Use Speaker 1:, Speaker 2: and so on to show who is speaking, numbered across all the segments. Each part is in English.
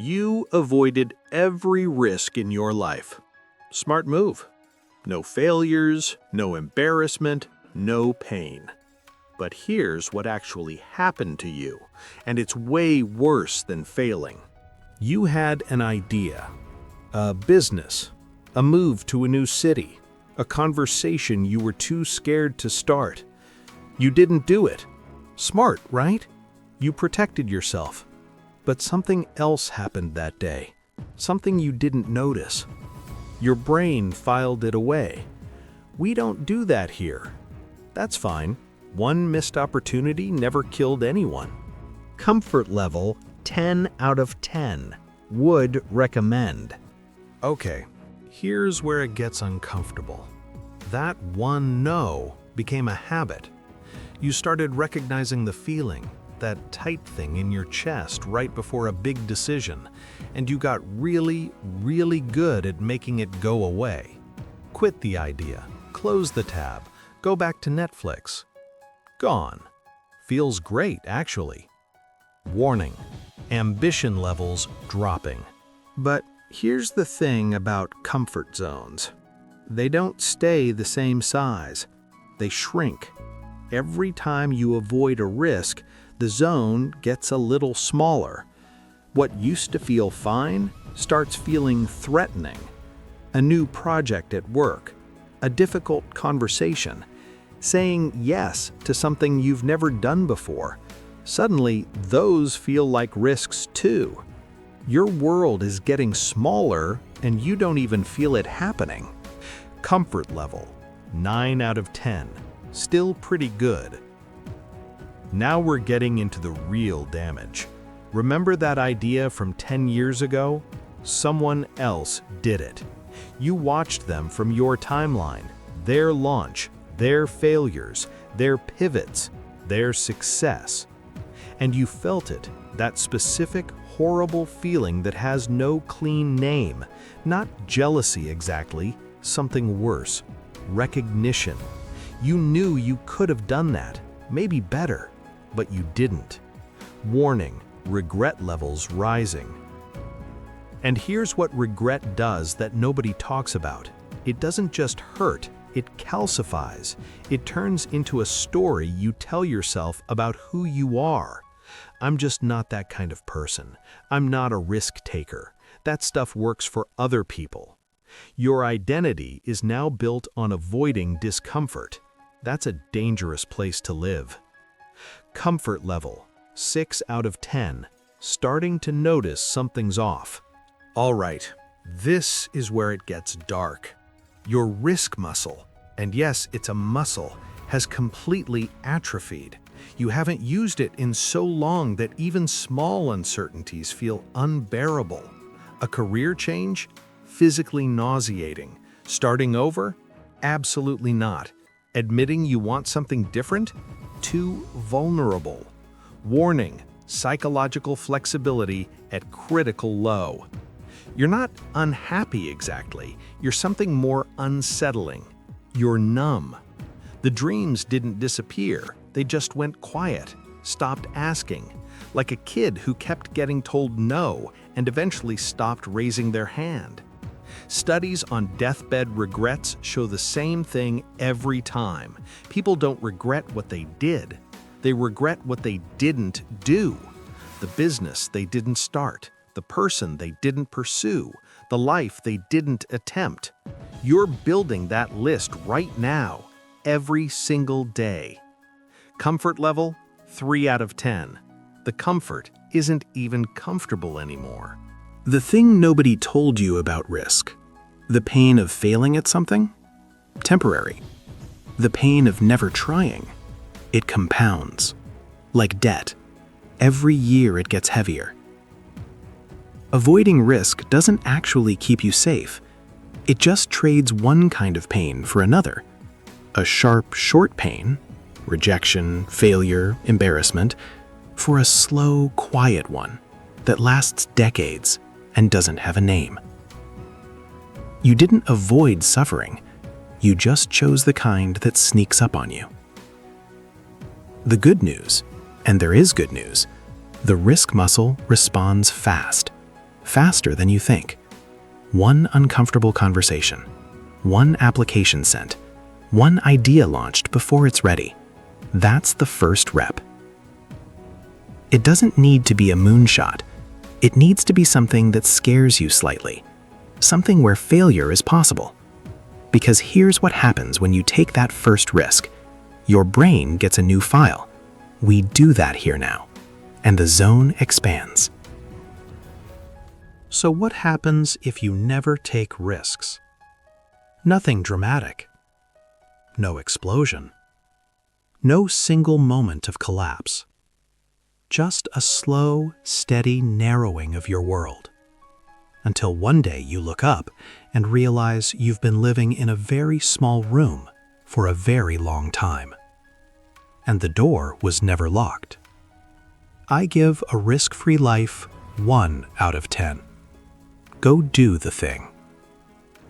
Speaker 1: You avoided every risk in your life. Smart move. No failures, no embarrassment, no pain. But here's what actually happened to you, and it's way worse than failing. You had an idea, a business, a move to a new city, a conversation you were too scared to start. You didn't do it. Smart, right? You protected yourself. But something else happened that day, something you didn't notice. Your brain filed it away. We don't do that here. That's fine. One missed opportunity never killed anyone. Comfort level 10 out of 10. Would recommend. Okay, here's where it gets uncomfortable. That one no became a habit. You started recognizing the feeling, that tight thing in your chest right before a big decision, and you got really, really good at making it go away. Quit the idea, close the tab, go back to Netflix. Gone. Feels great, actually. Warning: ambition levels dropping. But here's the thing about comfort zones. They don't stay the same size. They shrink. Every time you avoid a risk, the zone gets a little smaller. What used to feel fine starts feeling threatening. A new project at work, a difficult conversation, saying yes to something you've never done before. Suddenly, those feel like risks too. Your world is getting smaller and you don't even feel it happening. Comfort level, 9 out of 10. Still pretty good. Now we're getting into the real damage. Remember that idea from 10 years ago? Someone else did it. You watched them from your timeline, their launch, their failures, their pivots, their success. And you felt it, that specific, horrible feeling that has no clean name. Not jealousy exactly, something worse. Recognition. You knew you could have done that, maybe better. But you didn't. Warning: regret levels rising. And here's what regret does that nobody talks about. It doesn't just hurt, it calcifies. It turns into a story you tell yourself about who you are. I'm just not that kind of person. I'm not a risk taker. That stuff works for other people. Your identity is now built on avoiding discomfort. That's a dangerous place to live. Comfort level, 6 out of 10. Starting to notice something's off. All right, this is where it gets dark. Your risk muscle, and yes, it's a muscle, has completely atrophied. You haven't used it in so long that even small uncertainties feel unbearable. A career change? Physically nauseating. Starting over? Absolutely not. Admitting you want something different? Too vulnerable. Warning: psychological flexibility at critical low. You're not unhappy exactly. You're something more unsettling. You're numb. The dreams didn't disappear. They just went quiet, stopped asking. Like a kid who kept getting told no and eventually stopped raising their hand. Studies on deathbed regrets show the same thing every time. People don't regret what they did. They regret what they didn't do. The business they didn't start, the person they didn't pursue, the life they didn't attempt. You're building that list right now, every single day. Comfort level, 3 out of 10. The comfort isn't even comfortable anymore. The thing nobody told you about risk. The pain of failing at something? Temporary. The pain of never trying? It compounds. Like debt. Every year it gets heavier. Avoiding risk doesn't actually keep you safe. It just trades one kind of pain for another. A sharp, short pain, rejection, failure, embarrassment, for a slow, quiet one that lasts decades and doesn't have a name. You didn't avoid suffering. You just chose the kind that sneaks up on you. The good news, and there is good news, the risk muscle responds fast.
Speaker 2: faster than you think. One uncomfortable conversation, one application sent, one idea launched before it's ready. That's the first rep. It doesn't need to be a moonshot. It needs to be something that scares you slightly, something where failure is possible. Because here's what happens when you take that first risk. Your brain gets a new file. We do that here now. And the zone expands.
Speaker 1: So what happens if you never take risks? Nothing dramatic. No explosion. No single moment of collapse. Just a slow, steady narrowing of your world. Until one day you look up and realize you've been living in a very small room for a very long time. And the door was never locked. I give a risk-free life 1 out of 10. Go do the thing.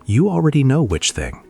Speaker 1: You already know which thing.